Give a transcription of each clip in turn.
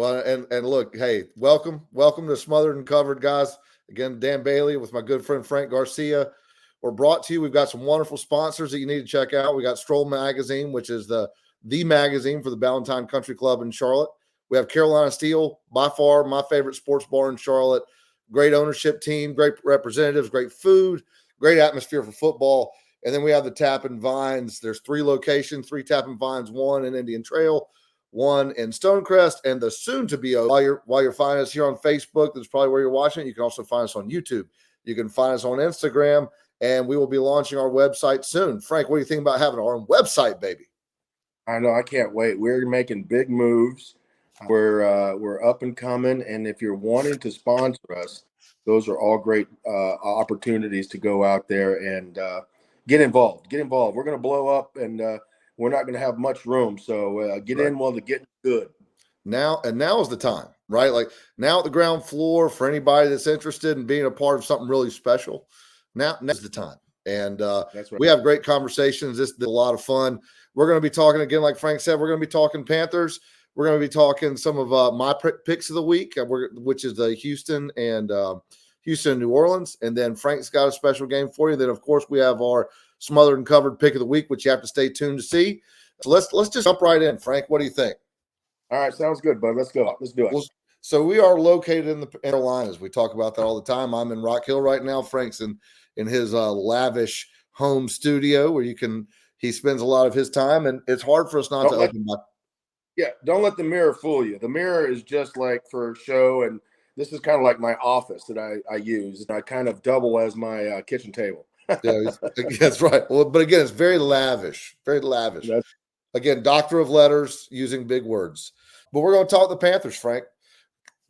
Well, and look, hey, welcome to Smothered and Covered, guys. Again, Dan Bailey with my good friend Frank Garcia. We're brought to you. We've got some wonderful sponsors that you need to check out. We got Stroll Magazine, which is the magazine for the Ballantyne Country Club in Charlotte. We have Carolina Steel, by far my favorite sports bar in Charlotte. Great ownership team, great representatives, great food, great atmosphere for football. And then we have the Tap and Vines. There's 3 locations, 3 Tap and Vines, 1 in Indian Trail, 1 in Stonecrest, and the soon to be while you're finding us here on Facebook, that's probably where you're watching it. You can also find us on YouTube. You can find us on Instagram, and we will be launching our website soon. Frank, what do you think about having our own website, baby? I know, I can't wait. We're making big moves. We're up and coming, and if you're wanting to sponsor us, those are all great opportunities to go out there and get involved. Get involved. We're going to blow up, and we're not going to have much room. So get in while the getting's good. Now is the time, right? Like now at the ground floor for anybody that's interested in being a part of something really special. Now's the time. And That's right. We have great conversations. This is a lot of fun. We're going to be talking again, like Frank said, we're going to be talking Panthers. We're going to be talking some of my picks of the week, which is the Houston and New Orleans. And then Frank's got a special game for you. Then, of course, we have our Smothered and Covered pick of the week, which you have to stay tuned to see. So let's just jump right in. Frank, what do you think? All right, sounds good, bud. Let's go. Let's do it. Well, so we are located in the Carolinas. We talk about that all the time. I'm in Rock Hill right now. Frank's in his lavish home studio where he spends a lot of his time, and it's hard for us not to open up. Yeah, don't let the mirror fool you. The mirror is just like for show, and this is kind of like my office that I use. I kind of double as my kitchen table. Yeah, that's right. Well, but again, it's very lavish, very lavish. Again, doctor of letters, using big words. But we're going to talk the Panthers, Frank.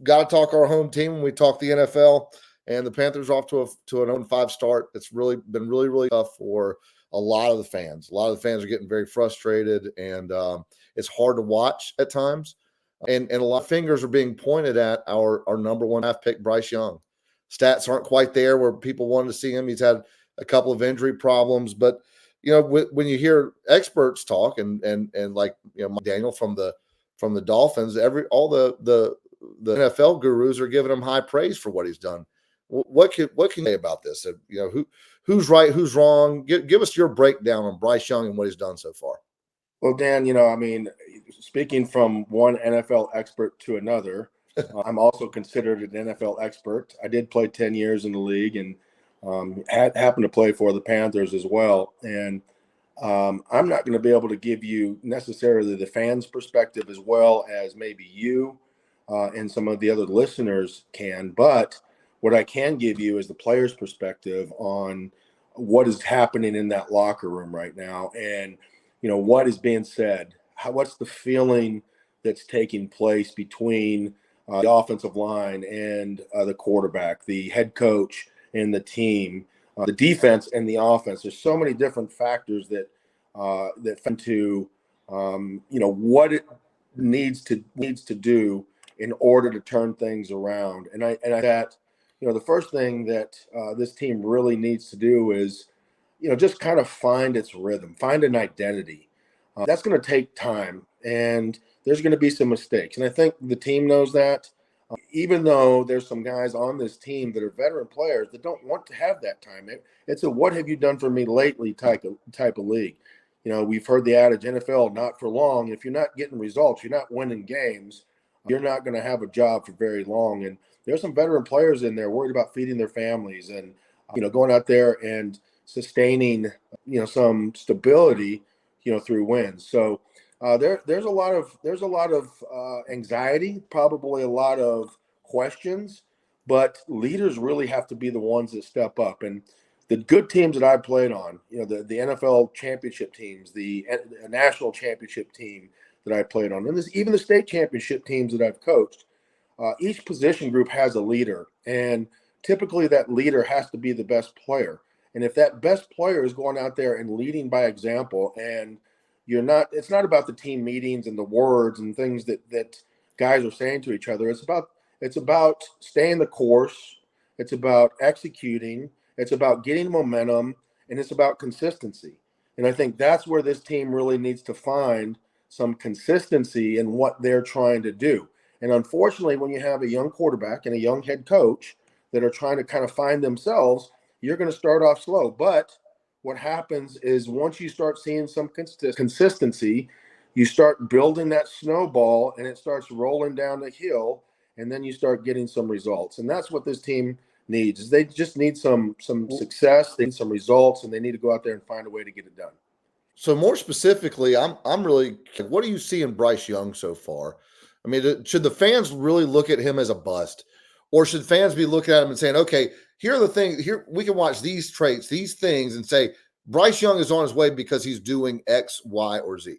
Got to talk our home team when we talk the NFL, and the Panthers off to an 0-5 start. It's really been really tough for a lot of the fans. A lot of the fans are getting very frustrated, and it's hard to watch at times. And a lot of fingers are being pointed at our number 1 draft pick, Bryce Young. Stats aren't quite there where people wanted to see him. He's had a couple of injury problems, but when you hear experts talk and like Daniel from the Dolphins, all the NFL gurus are giving him high praise for what he's done. What can you say about this? Who's right, who's wrong? Give us your breakdown on Bryce Young and what he's done so far. Well, Dan, speaking from one NFL expert to another, I'm also considered an NFL expert. I did play 10 years in the league and happened to play for the Panthers as well. And I'm not going to be able to give you necessarily the fans' perspective as well as maybe you and some of the other listeners can. But what I can give you is the players' perspective on what is happening in that locker room right now, and what is being said. What's the feeling that's taking place between the offensive line and the quarterback, the head coach and the team, the defense and the offense? There's so many different factors that into what it needs to do in order to turn things around. And that the first thing that this team really needs to do is just kind of find its rhythm, find an identity. That's going to take time, and there's going to be some mistakes. And I think the team knows that. Even though there's some guys on this team that are veteran players that don't want to have that time. It's a "what have you done for me lately" type of league. We've heard the adage, NFL not for long. If you're not getting results, you're not winning games, you're not going to have a job for very long. And there's some veteran players in there worried about feeding their families and going out there and sustaining some stability through wins. So there's a lot of anxiety, probably a lot of questions, but leaders really have to be the ones that step up. And the good teams that I played on, the NFL championship teams, the national championship team that I played on, and even the state championship teams that I've coached, each position group has a leader, and typically that leader has to be the best player. And if that best player is going out there and leading by example, and it's not about the team meetings and the words and things that guys are saying to each other. It's about staying the course. It's about executing. It's about getting momentum, and it's about consistency. And I think that's where this team really needs to find some consistency in what they're trying to do. And unfortunately, when you have a young quarterback and a young head coach that are trying to kind of find themselves, you're going to start off slow. But what happens is once you start seeing some consistency, you start building that snowball and it starts rolling down the hill, and then you start getting some results. And that's what this team needs. Is they just need some success, they need some results, and they need to go out there and find a way to get it done. So more specifically, I'm really, what do you see in Bryce Young so far? I mean, should the fans really look at him as a bust, or should fans be looking at him and saying, okay, here are the things, here we can watch these traits, these things, and say Bryce Young is on his way because he's doing X, Y, or Z?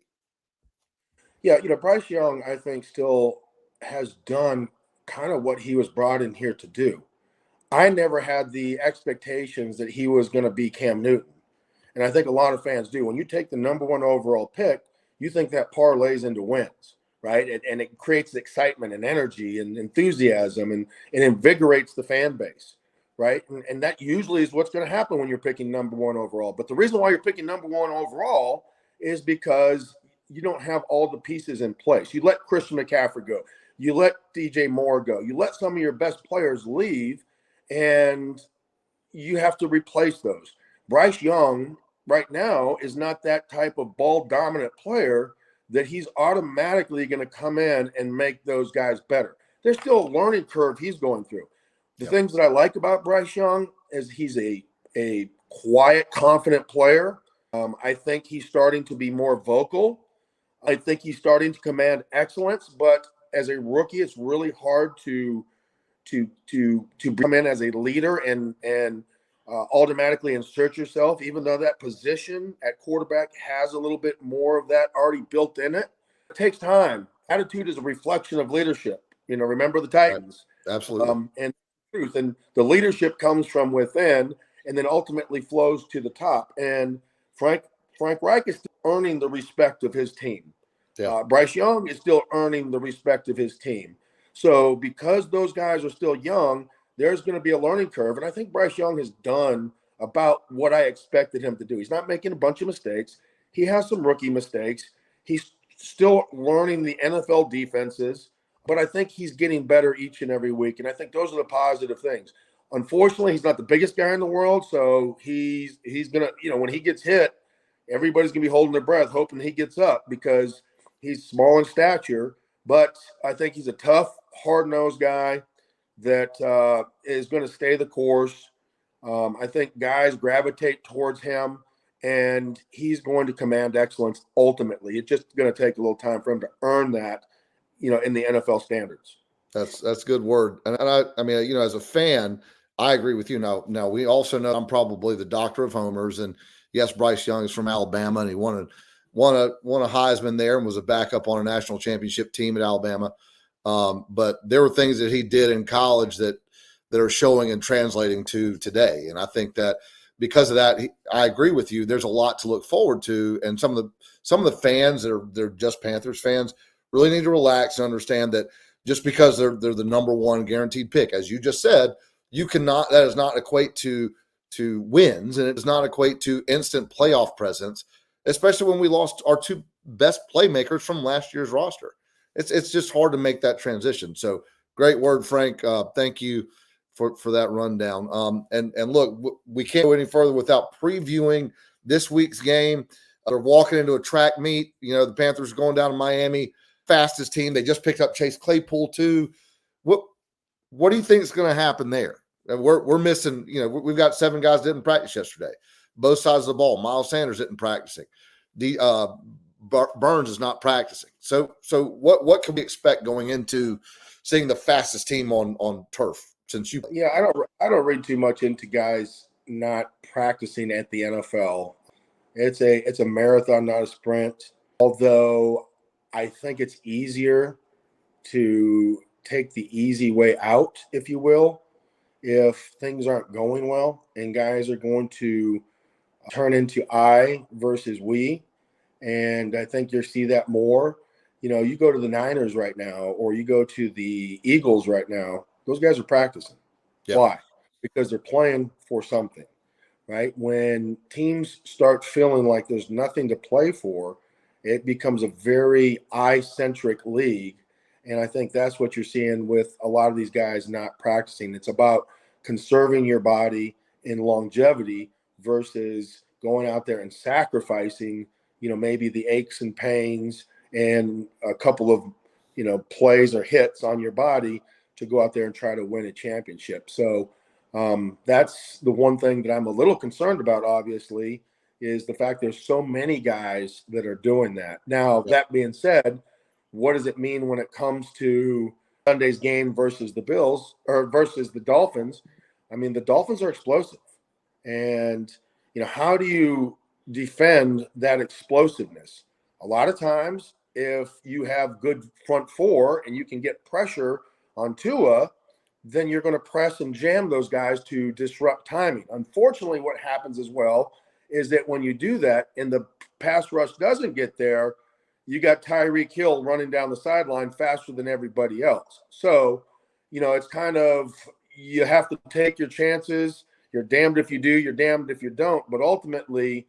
Yeah, Bryce Young, I think, still has done kind of what he was brought in here to do. I never had the expectations that he was going to be Cam Newton. And I think a lot of fans do. When you take the number 1 overall pick, you think that parlays into wins, right? And it creates excitement and energy and enthusiasm and invigorates the fan base, right? And that usually is what's going to happen when you're picking number 1 overall. But the reason why you're picking number 1 overall is because you don't have all the pieces in place. You let Christian McCaffrey go. You let DJ Moore go. You let some of your best players leave, and you have to replace those. Bryce Young right now is not that type of ball dominant player that he's automatically going to come in and make those guys better. There's still a learning curve he's going through. The things that I like about Bryce Young is he's a quiet, confident player. I think he's starting to be more vocal. I think he's starting to command excellence, but as a rookie, it's really hard to come in as a leader and automatically insert yourself, even though that position at quarterback has a little bit more of that already built in it. It takes time. Attitude is a reflection of leadership. Remember the Titans. Right. Absolutely. And truth, and the leadership comes from within and then ultimately flows to the top. And Frank Reich is still earning the respect of his team. Yeah. Bryce Young is still earning the respect of his team. So because those guys are still young, there's going to be a learning curve. And I think Bryce Young has done about what I expected him to do. He's not making a bunch of mistakes. He has some rookie mistakes. He's still learning the NFL defenses, but I think he's getting better each and every week. And I think those are the positive things. Unfortunately, he's not the biggest guy in the world. So he's going to, when he gets hit, everybody's going to be holding their breath, hoping he gets up because he's small in stature. But I think he's a tough, hard-nosed guy that is going to stay the course. I think guys gravitate towards him, and he's going to command excellence ultimately. It's just going to take a little time for him to earn that, in the NFL standards. That's a good word. And I mean, as a fan, I agree with you. Now we also know I'm probably the doctor of homers, and yes, Bryce Young is from Alabama, and he won a Heisman there and was a backup on a national championship team at Alabama. But there were things that he did in college that are showing and translating to today. And I think that because of that, I agree with you. There's a lot to look forward to. And some of the fans they're just Panthers fans really need to relax and understand that just because they're the number 1 guaranteed pick, as you just said, that does not equate to wins, and it does not equate to instant playoff presence, especially when we lost our 2 best playmakers from last year's roster. It's just hard to make that transition. So great word, Frank. Thank you for that rundown. And look, we can't go any further without previewing this week's game. They're walking into a track meet. The Panthers are going down to Miami, fastest team. They just picked up Chase Claypool too. What do you think is going to happen there? We're missing. We've got 7 guys that didn't practice yesterday. Both sides of the ball. Miles Sanders isn't practicing. Burns is not practicing. So what can we expect going into seeing the fastest team on turf? Yeah, I don't read too much into guys not practicing at the NFL. It's a marathon, not a sprint. Although I think it's easier to take the easy way out, if you will, if things aren't going well and guys are going to turn into I versus we. And I think you'll see that more. You go to the Niners right now, or you go to the Eagles right now, those guys are practicing. Yep. Why? Because they're playing for something, right? When teams start feeling like there's nothing to play for, it becomes a very I-centric league. And I think that's what you're seeing with a lot of these guys not practicing. It's about conserving your body in longevity versus going out there and sacrificing, maybe the aches and pains and a couple of, plays or hits on your body to go out there and try to win a championship. So that's the one thing that I'm a little concerned about, obviously, is the fact there's so many guys that are doing that. Now, that being said, what does it mean when it comes to Sunday's game versus the Bills or versus the Dolphins? I mean, the Dolphins are explosive. And, how do you defend that explosiveness? A lot of times, if you have good front four and you can get pressure on Tua, then you're going to press and jam those guys to disrupt timing. Unfortunately, what happens as well is that when you do that and the pass rush doesn't get there, you got Tyreek Hill running down the sideline faster than everybody else. So, it's kind of, you have to take your chances. You're damned if you do, you're damned if you don't. But ultimately,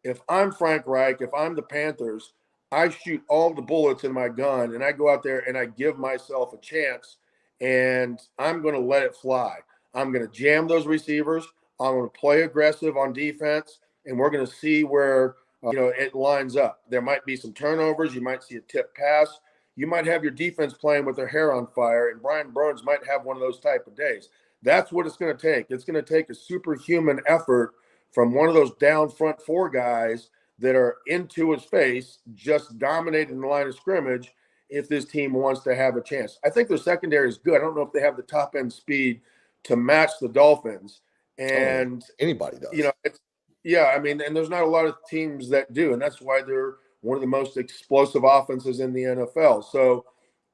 if I'm Frank Reich, if I'm the Panthers, I shoot all the bullets in my gun and I go out there and I give myself a chance and I'm going to let it fly. I'm going to jam those receivers. I'm going to play aggressive on defense, and we're going to see where it lines up. There might be some turnovers. You might see a tip pass. You might have your defense playing with their hair on fire, and Brian Burns might have one of those type of days. That's what it's going to take. It's going to take a superhuman effort from one of those down front four guys that are into his face, just dominating the line of scrimmage if this team wants to have a chance. I think their secondary is good. I don't know if they have the top end speed to match the Dolphins. And anybody does. And there's not a lot of teams that do, and that's why they're one of the most explosive offenses in the NFL. So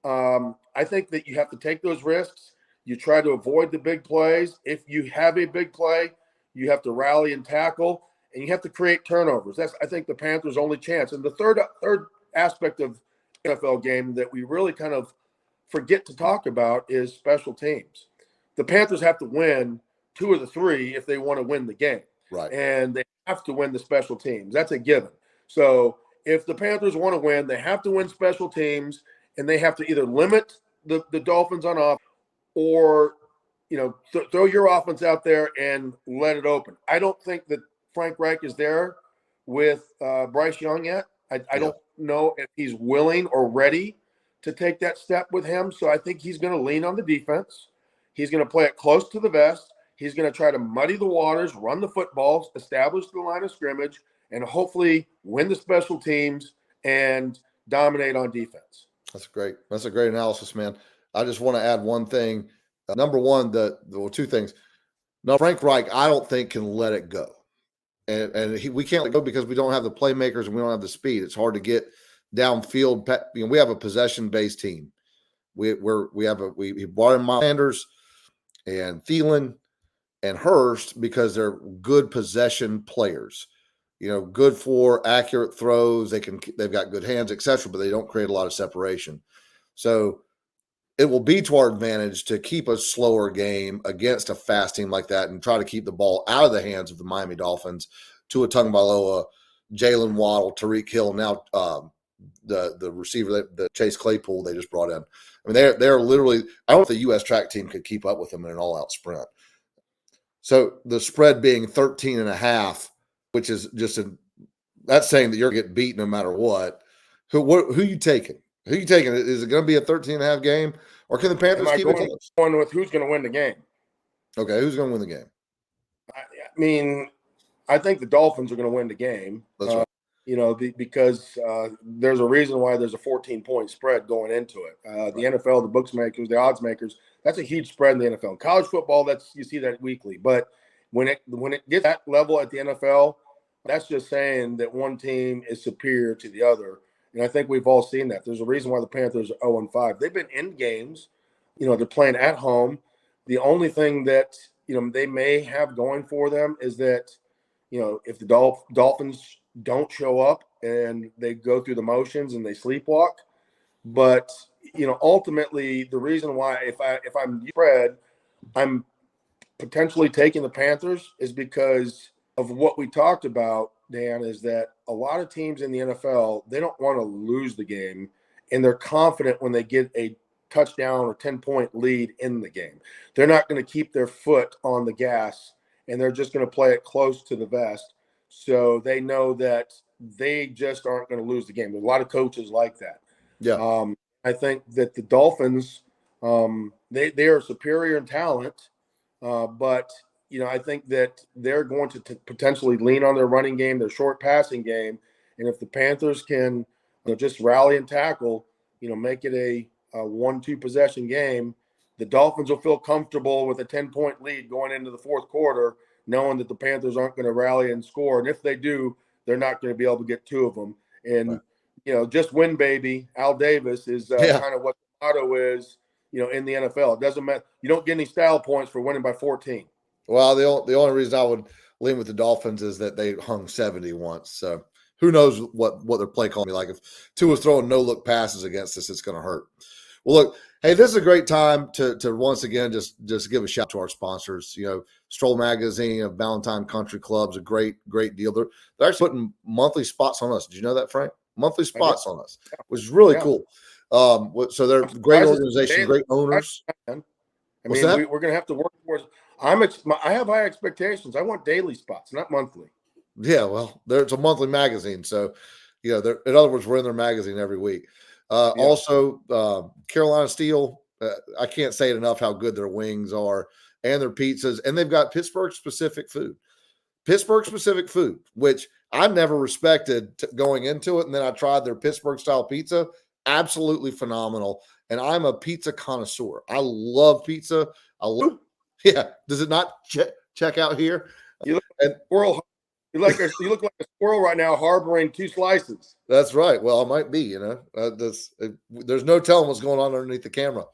I think that you have to take those risks. You try to avoid the big plays. If you have a big play, you have to rally and tackle, and you have to create turnovers. That's, I think, the Panthers' only chance. And the third aspect of NFL game that we really kind of forget to talk about is special teams. The Panthers have to win 2 of the 3 if they want to win the game. Right. And they have to win the special teams. That's a given. So if the Panthers want to win, they have to win special teams, and they have to either limit the Dolphins on offense or, throw your offense out there and let it open. I don't think that Frank Reich is there with Bryce Young yet. I don't know if he's willing or ready to take that step with him. So I think he's going to lean on the defense. He's going to play it close to the vest. He's going to try to muddy the waters, run the footballs, establish the line of scrimmage, and hopefully win the special teams and dominate on defense. That's great. That's a great analysis, man. I just want to add one thing. Number one, two things. Now, Frank Reich, I don't think can let it go. And we can't let go because we don't have the playmakers and we don't have the speed. It's hard to get downfield. We have a possession-based team. We brought in Miles Sanders and Thielen and Hurst because they're good possession players. Good for accurate throws. They've got good hands, etc., but they don't create a lot of separation. So it will be to our advantage to keep a slower game against a fast team like that and try to keep the ball out of the hands of the Miami Dolphins. Tua Tagovailoa, Jalen Waddle, Tyreek Hill, now the receiver, the Chase Claypool they just brought in. I mean, they're literally – I don't know if the U.S. track team could keep up with them in an all-out sprint. So the spread being 13.5, which is just that's saying that you're going to get beat no matter what. Who are you taking? Who are you taking? Is it going to be a 13.5 game, or can the Panthers keep it close? Going with who's going to win the game. Okay, who's going to win the game? I think the Dolphins are going to win the game. That's right. Because there's a reason why there's a 14-point spread going into it. The NFL, the bookmakers, the odds makers, that's a huge spread in the NFL. College football, you see that weekly. But when it gets that level at the NFL, that's just saying that one team is superior to the other. And I think we've all seen that. There's a reason why the Panthers are 0-5. They've been in games. They're playing at home. The only thing that, they may have going for them is that, if the Dolphins don't show up and they go through the motions and they sleepwalk. But, ultimately the reason why if I'm spread, I'm potentially taking the Panthers is because of what we talked about, Dan, is that a lot of teams in the NFL, they don't want to lose the game. and they're confident when they get a touchdown or 10-point lead in the game. They're not going to keep their foot on the gas, and they're just going to play it close to the vest. So they know that they just aren't going to lose the game. There's a lot of coaches like that. Yeah. I think that the Dolphins, they are superior in talent, but I think that they're going to potentially lean on their running game, their short passing game, and if the Panthers can just rally and tackle, make it a 1-2 possession game, the Dolphins will feel comfortable with a 10-point lead going into the fourth quarter, knowing that the Panthers aren't going to rally and score. And if they do, they're not going to be able to get 2 of them. And, just win, baby. Al Davis is kind of what the motto is, in the NFL. It doesn't matter. You don't get any style points for winning by 14. Well, the only reason I would lean with the Dolphins is that they hung 70 once. So who knows what their play call be like. If Tua's throwing no-look passes against us, it's going to hurt. Well, look, hey, this is a great time to once again just give a shout to our sponsors. Stroll Magazine of Valentine Country Club's a great deal. They're actually putting monthly spots on us. Did you know that, Frank? Monthly spots on us, which is really cool. So they're a great organization, great owners. I mean, we're going to have to work towards. I have high expectations. I want daily spots, not monthly. Yeah, well, it's a monthly magazine, so in other words, we're in their magazine every week. Also, Carolina Steel. I can't say it enough how good their wings are and their pizzas, and they've got Pittsburgh specific food. Pittsburgh specific food, which I never respected going into it, and then I tried their Pittsburgh style pizza. Absolutely phenomenal, and I'm a pizza connoisseur. I love pizza. Yeah. Does it not check out here? You look like a squirrel. You look like a squirrel right now, harboring 2 slices. That's right. Well, I might be. There's no telling what's going on underneath the camera.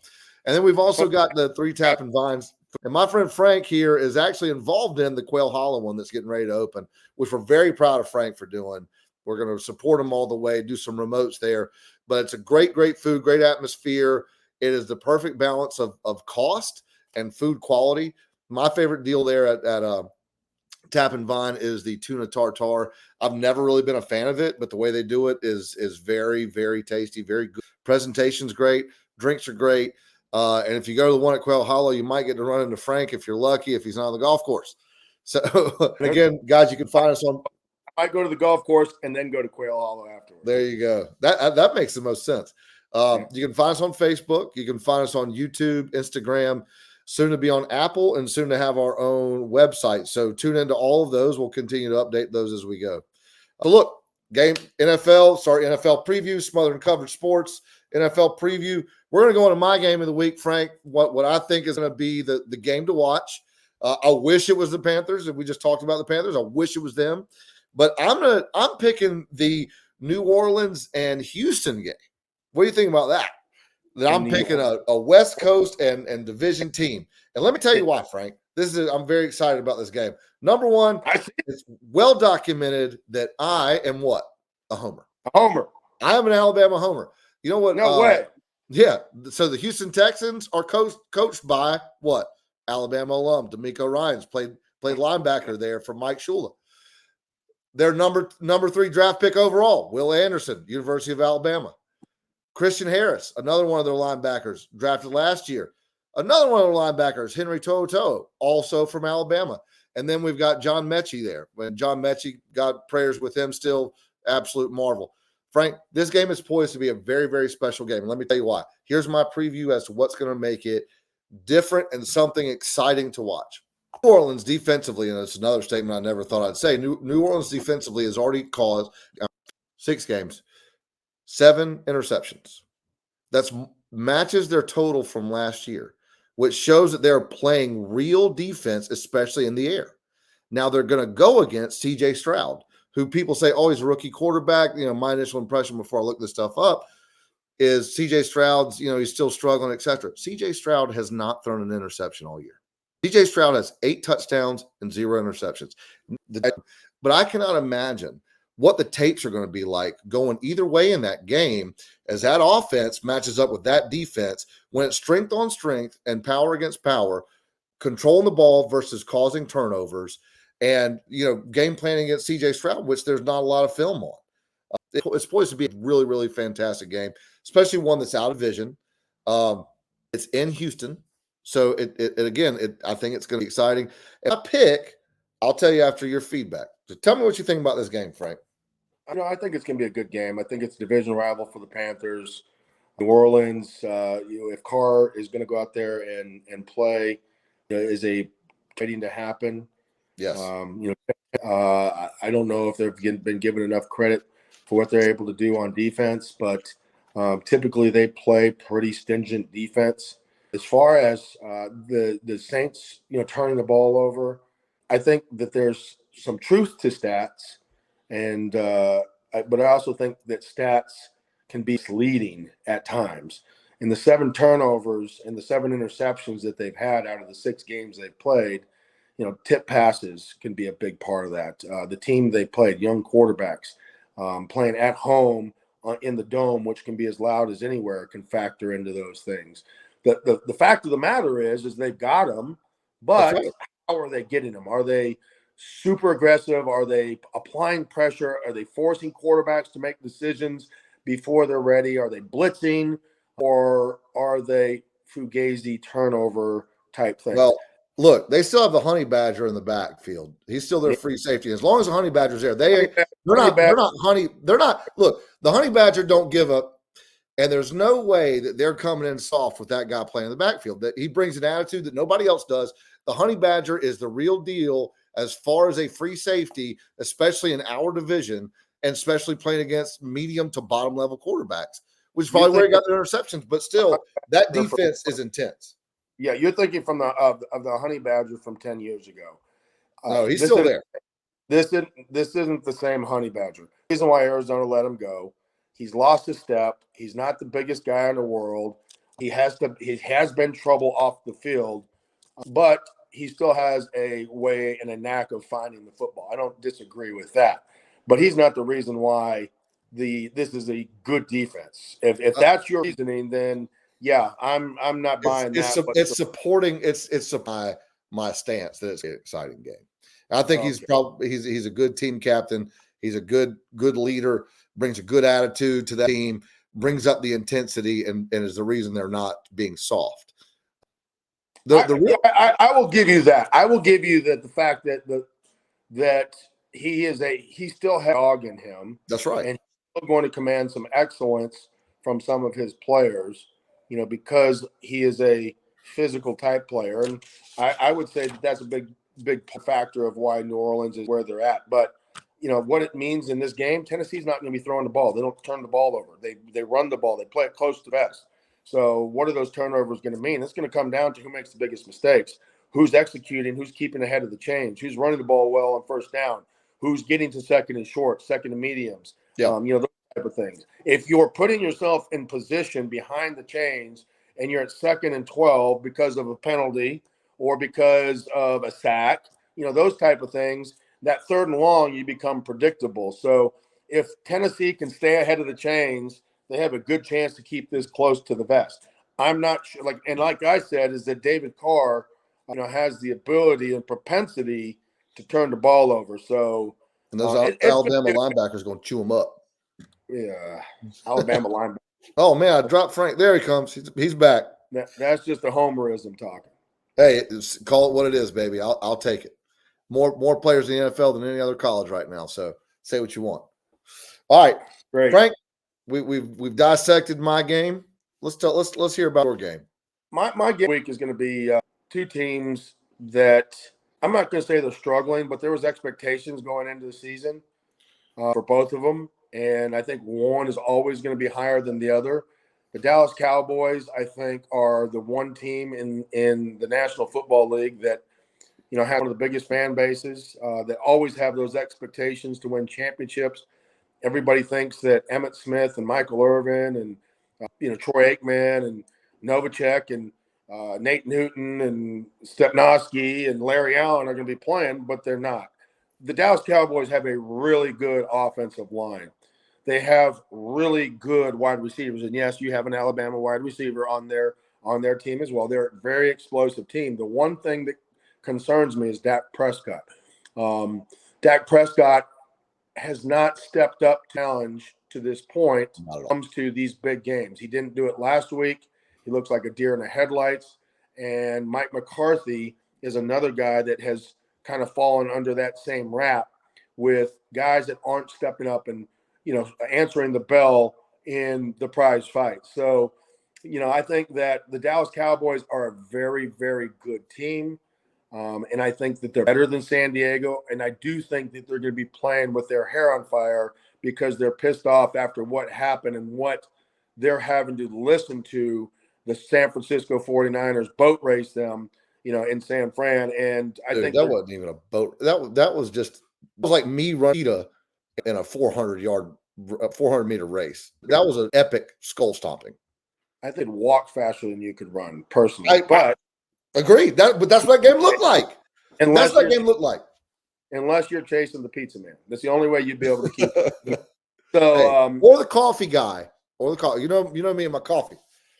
And then we've also got the 3 Tap and Vines. And my friend Frank here is actually involved in the Quail Hollow one that's getting ready to open, which we're very proud of Frank for doing. We're going to support him all the way, do some remotes there. But it's a great food, great atmosphere. It is the perfect balance of cost and food quality. My favorite deal there at Tap and Vine is the tuna tartare. I've never really been a fan of it, but the way they do it is very, very tasty, very good. Presentation's great. Drinks are great. And if you go to the one at Quail Hollow, you might get to run into Frank if you're lucky, if he's not on the golf course. So, and again, guys, you can find us on. I might go to the golf course and then go to Quail Hollow afterwards. There you go. That makes the most sense. You can find us on Facebook. You can find us on YouTube, Instagram, soon to be on Apple, and soon to have our own website. So tune into all of those. We'll continue to update those as we go. Look, NFL preview, Smothered and Covered Sports, NFL preview. We're going to go into my game of the week, Frank, what I think is going to be the game to watch. I wish it was the Panthers. If we just talked about the Panthers, I wish it was them. But I'm picking the New Orleans and Houston game. What do you think about that? That I'm picking a West Coast and division team. And let me tell you why, Frank. I'm very excited about this game. Number one, it's well documented that I am what? A homer. A homer. I am an Alabama homer. You know what? No way. Yeah. So the Houston Texans are coached by what? Alabama alum. D'Amico Ryans played linebacker there for Mike Shula. Their number 3 draft pick overall, Will Anderson, University of Alabama. Christian Harris, another one of their linebackers, drafted last year. Another one of their linebackers, Henry To'oTo'o, also from Alabama. And then we've got John Mechie there. When John Mechie, got prayers with him still, absolute marvel. Frank, this game is poised to be a very, very special game. And let me tell you why. Here's my preview as to what's going to make it different and something exciting to watch. New Orleans defensively, and it's another statement I never thought I'd say, New Orleans defensively has already caused 6 games, 7 interceptions. That matches their total from last year, which shows that they're playing real defense, especially in the air. Now they're going to go against C.J. Stroud, who people say, oh, he's a rookie quarterback. My initial impression before I looked this stuff up is C.J. Stroud's, he's still struggling, etc. C.J. Stroud has not thrown an interception all year. C.J. Stroud has 8 touchdowns and 0 interceptions. But I cannot imagine what the tapes are going to be like going either way in that game as that offense matches up with that defense when it's strength on strength and power against power, controlling the ball versus causing turnovers and, game planning against C.J. Stroud, which there's not a lot of film on. It's poised to be a really, really fantastic game, especially one that's out of division. It's in Houston. So I think it's going to be exciting. And I pick, I'll tell you after your feedback. So tell me what you think about this game, Frank. I think it's going to be a good game. I think it's a division rival for the Panthers. New Orleans, if Carr is going to go out there and play, is waiting to happen. Yes. I don't know if they've been given enough credit for what they're able to do on defense, but typically they play pretty stringent defense. As far as the Saints, turning the ball over, I think that there's some truth to stats, and but I also think that stats can be misleading at times. And the 7 turnovers and the 7 interceptions that they've had out of the 6 games they've played, tip passes can be a big part of that. The team they played, young quarterbacks, playing at home in the dome, which can be as loud as anywhere, can factor into those things. The fact of the matter is they've got them, but right. How are they getting them? Are they super aggressive? Are they applying pressure? Are they forcing quarterbacks to make decisions before they're ready? Are they blitzing, or are they fugazi turnover type things? Well, look, they still have the honey badger in the backfield. He's still their free safety. As long as the honey badger's there, they're not honey. They're not. Look, the honey badger don't give up. And there's no way that they're coming in soft with that guy playing in the backfield. That he brings an attitude that nobody else does. The honey badger is the real deal as far as a free safety, especially in our division, and especially playing against medium to bottom level quarterbacks, which is probably where he got the interceptions. But still, that defense is intense. Yeah, you're thinking from of the honey badger from 10 years ago. No, he's still there. This isn't the same honey badger. The reason why Arizona let him go, he's lost his step. He's not the biggest guy in the world. He has been trouble off the field, but he still has a way and a knack of finding the football. I don't disagree with that, but he's not the reason why this is a good defense. If that's your reasoning, then yeah, I'm not buying that. It's supporting my stance that it's an exciting game. I think he's a good team captain. He's a good leader, brings a good attitude to that team, brings up the intensity, and is the reason they're not being soft. I will give you that. I will give you that the fact that he still has a dog in him. That's right. And he's still going to command some excellence from some of his players, because he is a physical type player. And I would say that's a big factor of why New Orleans is where they're at. But what it means in this game, Tennessee's not going to be throwing the ball. They don't turn the ball over. They run the ball. They play it close to vest. So what are those turnovers going to mean? It's going to come down to who makes the biggest mistakes, who's executing, who's keeping ahead of the chains, who's running the ball well on first down, who's getting to second and short, second and mediums. Yeah. Those type of things. If you're putting yourself in position behind the chains and you're at 2nd and 12 because of a penalty or because of a sack, those type of things, that 3rd and long, you become predictable. So if Tennessee can stay ahead of the chains, they have a good chance to keep this close to the vest. I'm not sure, like I said, is that David Carr, has the ability and propensity to turn the ball over. So, and those Alabama linebackers going to chew him up. Yeah, Alabama linebacker. Oh man, I dropped Frank. There he comes. He's back. That's just a homerism talking. Hey, call it what it is, baby. I'll take it. More players in the NFL than any other college right now. So say what you want. All right, great, Frank. We've dissected my game. Let's hear about your game. My game week is going to be 2 teams that I'm not going to say they're struggling, but there was expectations going into the season for both of them, and I think one is always going to be higher than the other. The Dallas Cowboys, I think, are the one team in the National Football League that have one of the biggest fan bases that always have those expectations to win championships. Everybody thinks that Emmitt Smith and Michael Irvin and Troy Aikman and Novacek and Nate Newton and Stepnoski and Larry Allen are going to be playing, but they're not. The Dallas Cowboys have a really good offensive line. They have really good wide receivers, and yes, you have an Alabama wide receiver on their team as well. They're a very explosive team. The one thing that concerns me is Dak Prescott. Dak Prescott has not stepped up challenge to this point when it comes to these big games. He didn't do it last week. He looks like a deer in the headlights. And Mike McCarthy is another guy that has kind of fallen under that same rap with guys that aren't stepping up and, answering the bell in the prize fight. So, I think that the Dallas Cowboys are a very, very good team. And I think that they're better than San Diego. And I do think that they're going to be playing with their hair on fire because they're pissed off after what happened and what they're having to listen to the San Francisco 49ers boat race them, in San Fran. And I think that wasn't even a boat. That was like me running in a 400-meter race. That was an epic skull stomping. I think walk faster than you could run personally. Agreed. But that's what that game looked like. That's what that game looked like. Unless you're chasing the pizza man. That's the only way you'd be able to keep it. So, or the coffee guy. Or the coffee. You know me and my coffee.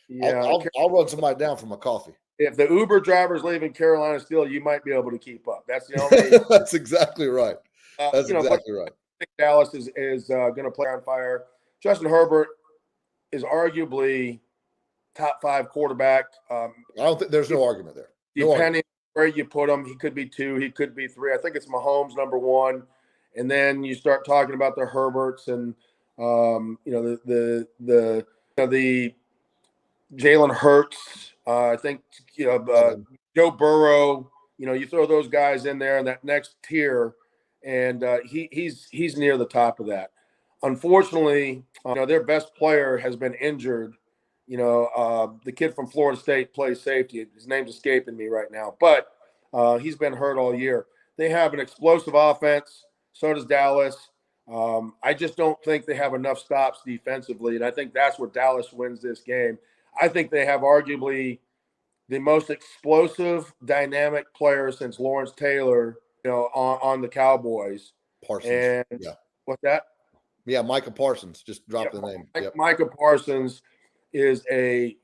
Yeah. I'll run somebody down for my coffee. If the Uber driver's leaving Carolina still, you might be able to keep up. That's the only. That's exactly right. That's exactly right. I think Dallas is going to play on fire. Justin Herbert is arguably top 5 quarterback. I don't think there's no argument there. Depending where you put him, he could be 2, he could be 3. I think it's Mahomes number 1, and then you start talking about the Herberts and the Jalen Hurts. I think Joe Burrow. You throw those guys in there in that next tier, and he's near the top of that. Unfortunately, their best player has been injured. The kid from Florida State plays safety. His name's escaping me right now, but he's been hurt all year. They have an explosive offense. So does Dallas. I just don't think they have enough stops defensively, and I think that's where Dallas wins this game. I think they have arguably the most explosive, dynamic player since Lawrence Taylor, on the Cowboys. Parsons. And what's that? Yeah, Micah Parsons. Just drop the name. Yep. Micah Parsons is a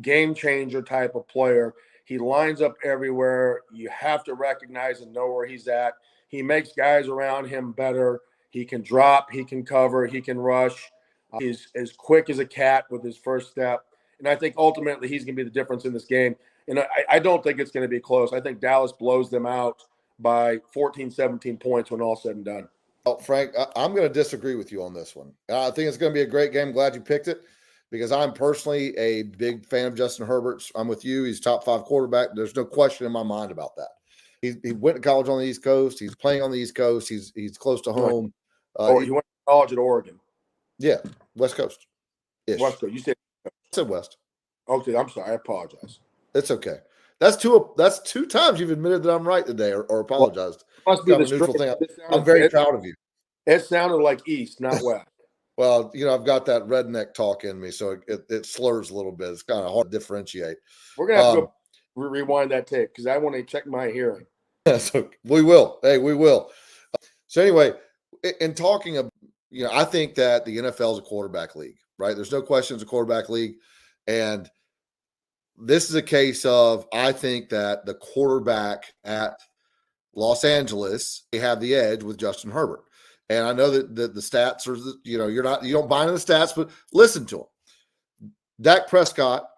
game changer type of player. He lines up everywhere. You have to recognize and know where he's at. He makes guys around him better. He can drop, he can cover, he can rush. He's as quick as a cat with his first step. And I think ultimately he's going to be the difference in this game. And I don't think it's going to be close. I think Dallas blows them out by 14, 17 points when all's said and done. Well, Frank, I'm going to disagree with you on this one. I think it's going to be a great game. Glad you picked it because I'm personally a big fan of Justin Herbert. I'm with you. He's top 5 quarterback. There's no question in my mind about that. He went to college on the East Coast. He's playing on the East Coast. He's close to home. He went to college at Oregon. Yeah, West Coast. West Coast. You said West. Okay, I'm sorry. I apologize. It's okay. That's two times you've admitted that I'm right today or apologized. Well, must be the neutral thing. I'm very proud of you. It sounded like East, not West. Well, I've got that redneck talk in me, so it slurs a little bit. It's kind of hard to differentiate. We're going to have to go rewind that tape because I want to check my hearing. So we will. Hey, we will. So anyway, in talking of, I think that the NFL is a quarterback league, right? There's no question it's a quarterback league. And this is a case of, I think that the quarterback at Los Angeles, they have the edge with Justin Herbert. And I know that the stats are, you don't buy into the stats, but listen to them. Dak Prescott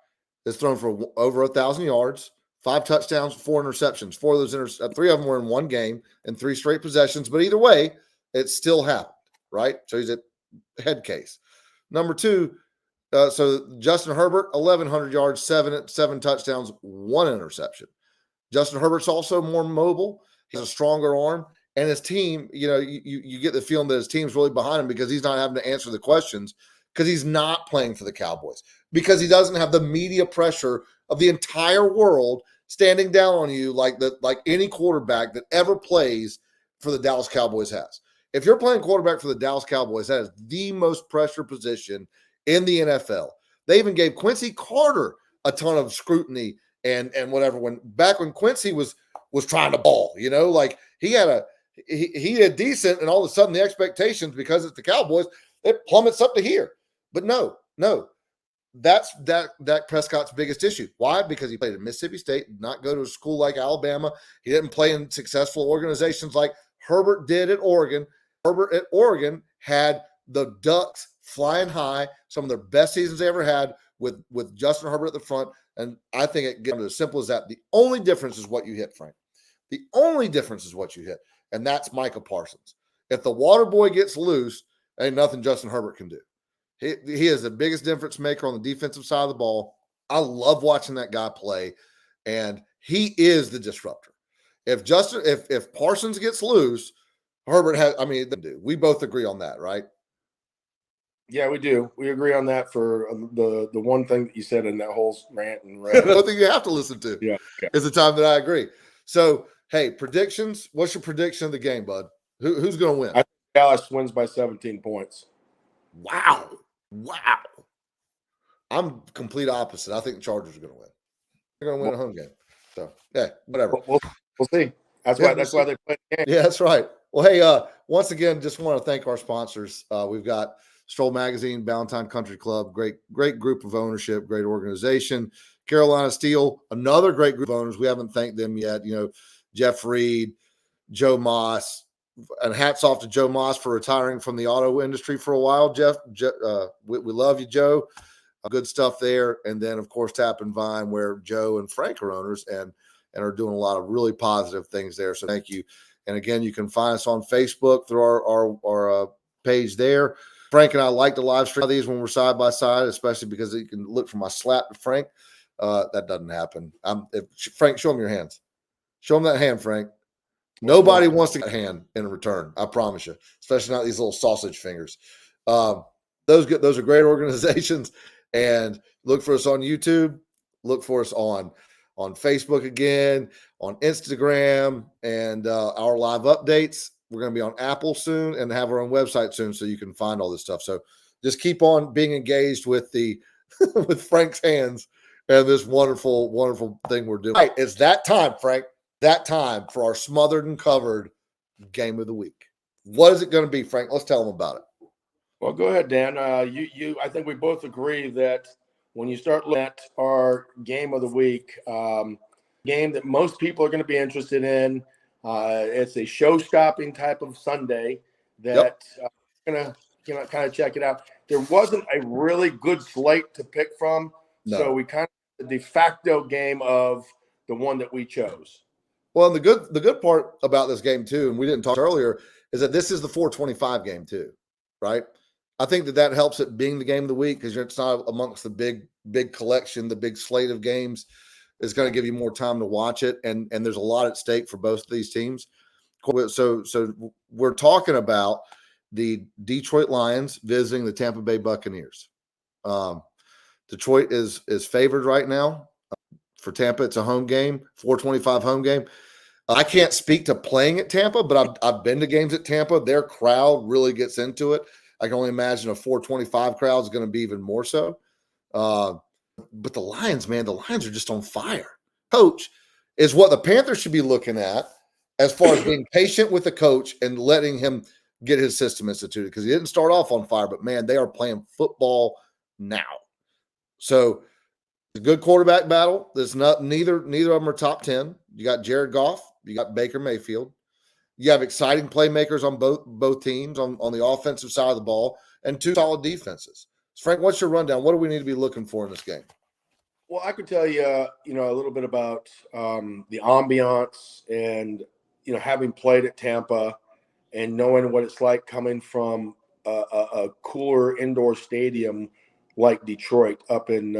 has thrown for over 1,000 yards, 5 touchdowns, 4 interceptions. 4 of those 3 of them were in one game and 3 straight possessions. But either way, it still happened, right? So he's a head case. Number 2, so Justin Herbert, 1,100 yards, 7 touchdowns, 1 interception. Justin Herbert's also more mobile. He has a stronger arm. And his team, you get the feeling that his team's really behind him because he's not having to answer the questions because he's not playing for the Cowboys, because he doesn't have the media pressure of the entire world standing down on you like any quarterback that ever plays for the Dallas Cowboys has. If you're playing quarterback for the Dallas Cowboys, that is the most pressure position in the NFL. They even gave Quincy Carter a ton of scrutiny and whatever when Quincy was trying to ball, he did decent, and all of a sudden the expectations, because it's the Cowboys, it plummets up to here. But no, that's Dak Prescott's biggest issue. Why? Because he played at Mississippi State, did not go to a school like Alabama. He didn't play in successful organizations like Herbert did at Oregon. Herbert at Oregon had the Ducks flying high, some of their best seasons they ever had with Justin Herbert at the front. And I think it gets as simple as that. The only difference is what you hit, Frank. The only difference is what you hit, and that's Micah Parsons. If the water boy gets loose, ain't nothing Justin Herbert can do. He is the biggest difference maker on the defensive side of the ball. I love watching that guy play, and he is the disruptor. If Parsons gets loose, Herbert has. I mean, we both agree on that, right? Yeah, we do. We agree on that for the one thing that you said in that whole rant and rant. Another thing you have to listen to. Yeah, okay. Is the time that I agree. So, hey, predictions. What's your prediction of the game, bud? Who's going to win? I think Dallas wins by 17 points. Wow. I'm complete opposite. I think the Chargers are going to win. They're going to win a home game. So, yeah, whatever. We'll see. That's why they play the game. Yeah, that's right. Well, hey, once again, just want to thank our sponsors. We've got Stroll Magazine, Ballantyne Country Club, great group of ownership, great organization. Carolina Steel, another great group of owners. We haven't thanked them yet. You know, Jeff Reed, Joe Moss, and hats off to Joe Moss for retiring from the auto industry for a while. Jeff, we love you, Joe. Good stuff there. And then, of course, Tap and Vine, where Joe and Frank are owners and are doing a lot of really positive things there. So thank you. And again, you can find us on Facebook through our page there. Frank and I like to live stream these when we're side by side, especially because you can look for my slap to Frank. That doesn't happen. Frank, show him your hands. Show him that hand, Frank. Nobody wants to get a hand in return. I promise you, especially not these little sausage fingers. Those are great organizations. And look for us on YouTube. Look for us on Facebook again, on Instagram, and our live updates. We're going to be on Apple soon and have our own website soon, so you can find all this stuff. So just keep on being engaged with with Frank's hands and this wonderful, wonderful thing we're doing. All right, it's that time, Frank. That time for our Smothered and Covered game of the week. What is it going to be, Frank? Let's tell them about it. Well, go ahead, Dan. I think we both agree that when you start looking at our game of the week, game that most people are going to be interested in, it's a show-stopping type of Sunday that going to kind of check it out. There wasn't a really good slate to pick from, so we kind of the de facto game of the one that we chose. Well, and the good part about this game too, and we didn't talk earlier, is that this is the 425 game too, right? I think that helps it being the game of the week because it's not amongst the big collection, the big slate of games. Is going to give you more time to watch it, and there's a lot at stake for both of these teams. So we're talking about the Detroit Lions visiting the Tampa Bay Buccaneers. Detroit is favored right now. For Tampa, it's a home game, 425 home game. I can't speak to playing at Tampa, but I've been to games at Tampa. Their crowd really gets into it. I can only imagine a 425 crowd is going to be even more so. But the Lions, man, the Lions are just on fire. Coach is what the Panthers should be looking at as far as being patient with the coach and letting him get his system instituted because he didn't start off on fire, but, man, they are playing football now. So it's a good quarterback battle. There's neither of them are top 10. You got Jared Goff. You got Baker Mayfield. You have exciting playmakers on both teams on the offensive side of the ball and two solid defenses. Frank, what's your rundown? What do we need to be looking for in this game? Well, I could tell you, a little bit about the ambiance and, having played at Tampa and knowing what it's like coming from a cooler indoor stadium like Detroit up in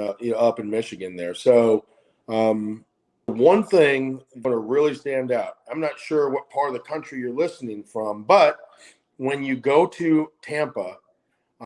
Michigan there. So one thing going to really stand out, I'm not sure what part of the country you're listening from, but when you go to Tampa,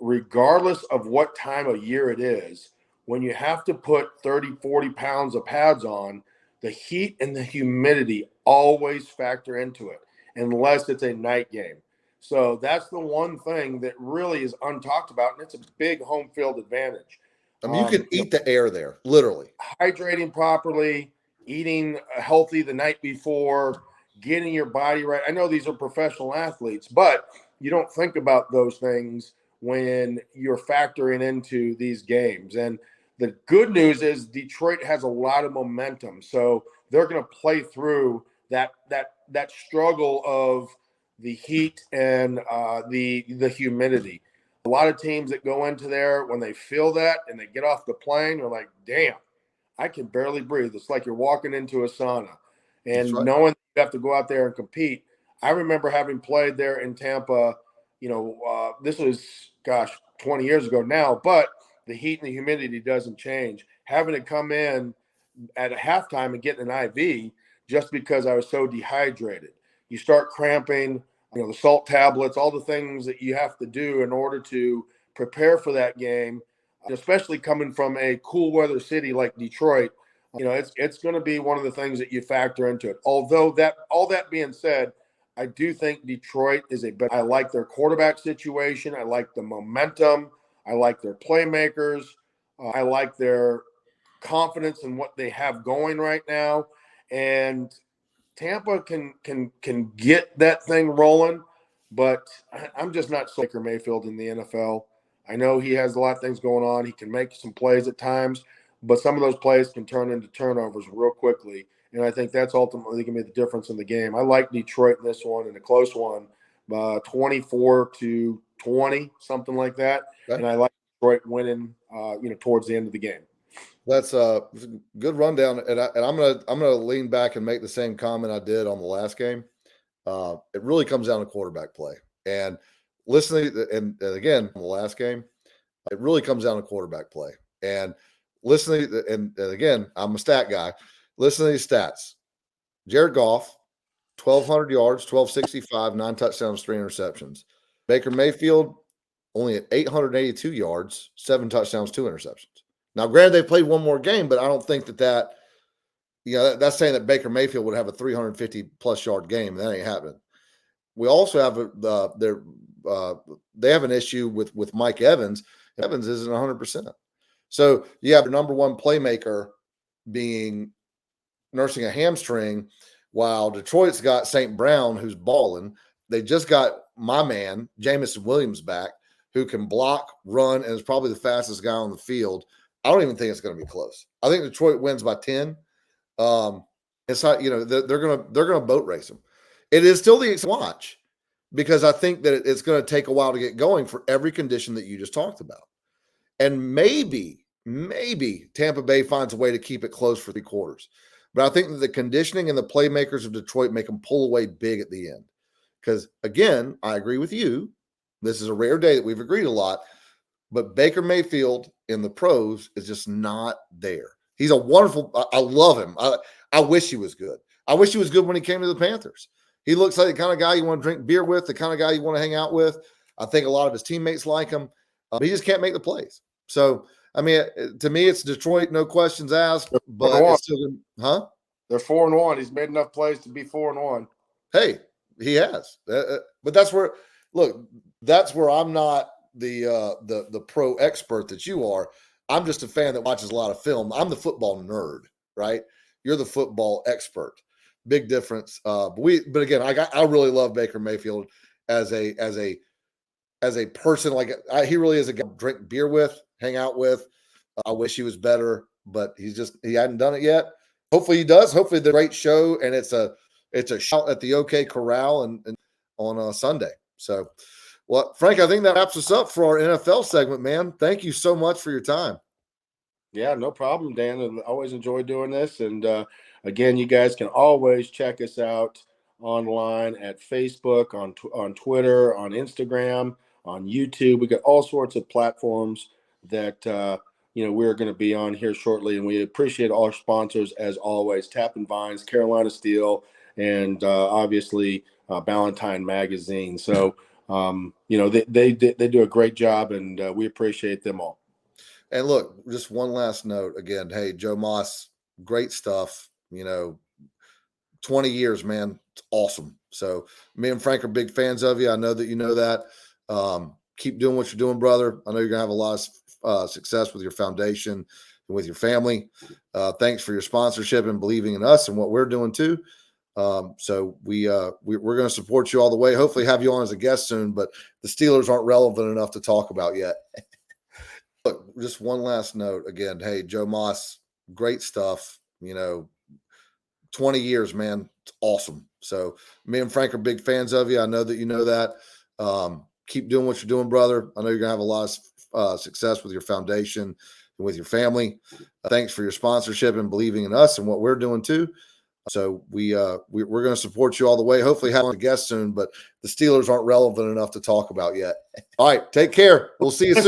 regardless of what time of year it is, when you have to put 30, 40 pounds of pads on, the heat and the humidity always factor into it, unless it's a night game. So that's the one thing that really is untalked about, and it's a big home field advantage. I mean, you can eat the air there, literally. Hydrating properly, eating healthy the night before, getting your body right. I know these are professional athletes, but you don't think about those things when you're factoring into these games. And the good news is Detroit has a lot of momentum. So they're going to play through that struggle of the heat and the humidity. A lot of teams that go into there, when they feel that and they get off the plane, they're like, damn, I can barely breathe. It's like you're walking into a sauna. And right. knowing you have to go out there and compete. I remember having played there in Tampa, this was, 20 years ago now, but the heat and the humidity doesn't change. Having to come in at a halftime and get an IV just because I was so dehydrated. You start cramping, the salt tablets, all the things that you have to do in order to prepare for that game, especially coming from a cool weather city like Detroit. It's going to be one of the things that you factor into it. Although all that being said, I do think Detroit is I like their quarterback situation. I like the momentum. I like their playmakers. I like their confidence in what they have going right now. And Tampa can get that thing rolling, but I'm just not so Baker Mayfield in the NFL. I know he has a lot of things going on. He can make some plays at times, but some of those plays can turn into turnovers real quickly. And I think that's ultimately going to be the difference in the game. I like Detroit in this one, in a close one, 24-20, something like that. Okay. And I like Detroit winning, towards the end of the game. That's a good rundown, and I'm gonna lean back and make the same comment I did on the last game. It really comes down to quarterback play, and listening, and again, on the last game, it really comes down to quarterback play, and listening, and again, I'm a stat guy. Listen to these stats: Jared Goff, 1,200 yards, 1,265, 9 touchdowns, 3 interceptions. Baker Mayfield only at 882 yards, 7 touchdowns, 2 interceptions. Now, granted, they played one more game, but I don't think that's saying that Baker Mayfield would have a 350-plus yard game. That ain't happening. We also have they have an issue with Mike Evans. Evans isn't 100%. So you have the number one playmaker nursing a hamstring, while Detroit's got St. Brown, who's balling. They just got my man, Jamison Williams, back, who can block, run, and is probably the fastest guy on the field. I don't even think it's going to be close. I think Detroit wins by 10. It's not, they're gonna boat race them. It is still the watch, because I think that it's going to take a while to get going for every condition that you just talked about. And maybe Tampa Bay finds a way to keep it close for 3 quarters. But I think that the conditioning and the playmakers of Detroit make them pull away big at the end. Because, again, I agree with you. This is a rare day that we've agreed a lot. But Baker Mayfield in the pros is just not there. He's a wonderful – I love him. I wish he was good. I wish he was good when he came to the Panthers. He looks like the kind of guy you want to drink beer with, the kind of guy you want to hang out with. I think a lot of his teammates like him. But he just can't make the plays. So, I mean, to me, it's Detroit, no questions asked. But it's still – They're 4-1. He's made enough plays to be 4-1. Hey, he has. But that's where – look, that's where I'm not the pro expert that you are. I'm just a fan that watches a lot of film. I'm the football nerd, right? You're the football expert. Big difference. But again, I really love Baker Mayfield as a person. Like he really is a guy to drink beer with, hang out with. I wish he was better, but he hadn't done it yet. Hopefully he does. Hopefully the great show, and it's a shout at the OK Corral and on a Sunday. So, well, Frank, I think that wraps us up for our NFL segment, man. Thank you so much for your time. Yeah, no problem, Dan. I always enjoy doing this. And again, you guys can always check us out online at Facebook, on Twitter, on Instagram, on YouTube. We got all sorts of platforms that we're going to be on here shortly. And we appreciate all our sponsors as always: Tap and Vines, Carolina Steel, and obviously Ballantine Magazine. So they do a great job, and we appreciate them all. And look, just one last note again. Hey, Joe Moss, great stuff. 20 years, man. It's awesome. So me and Frank are big fans of you. I know that you know that. Keep doing what you're doing, brother. I know you're going to have a lot of success with your foundation and with your family. Thanks for your sponsorship and believing in us and what we're doing too. So we're going to support you all the way. Hopefully have you on as a guest soon, but the Steelers aren't relevant enough to talk about yet. Look, just one last note again. Hey, Joe Moss, great stuff. 20 years, man. It's awesome. So me and Frank are big fans of you. I know that you know that. Keep doing what you're doing, brother. I know you're going to have a lot of success with your foundation and with your family. Thanks for your sponsorship and believing in us and what we're doing too. So we're going to support you all the way. Hopefully have a guest soon, but the Steelers aren't relevant enough to talk about yet. All right. Take care. We'll see you soon.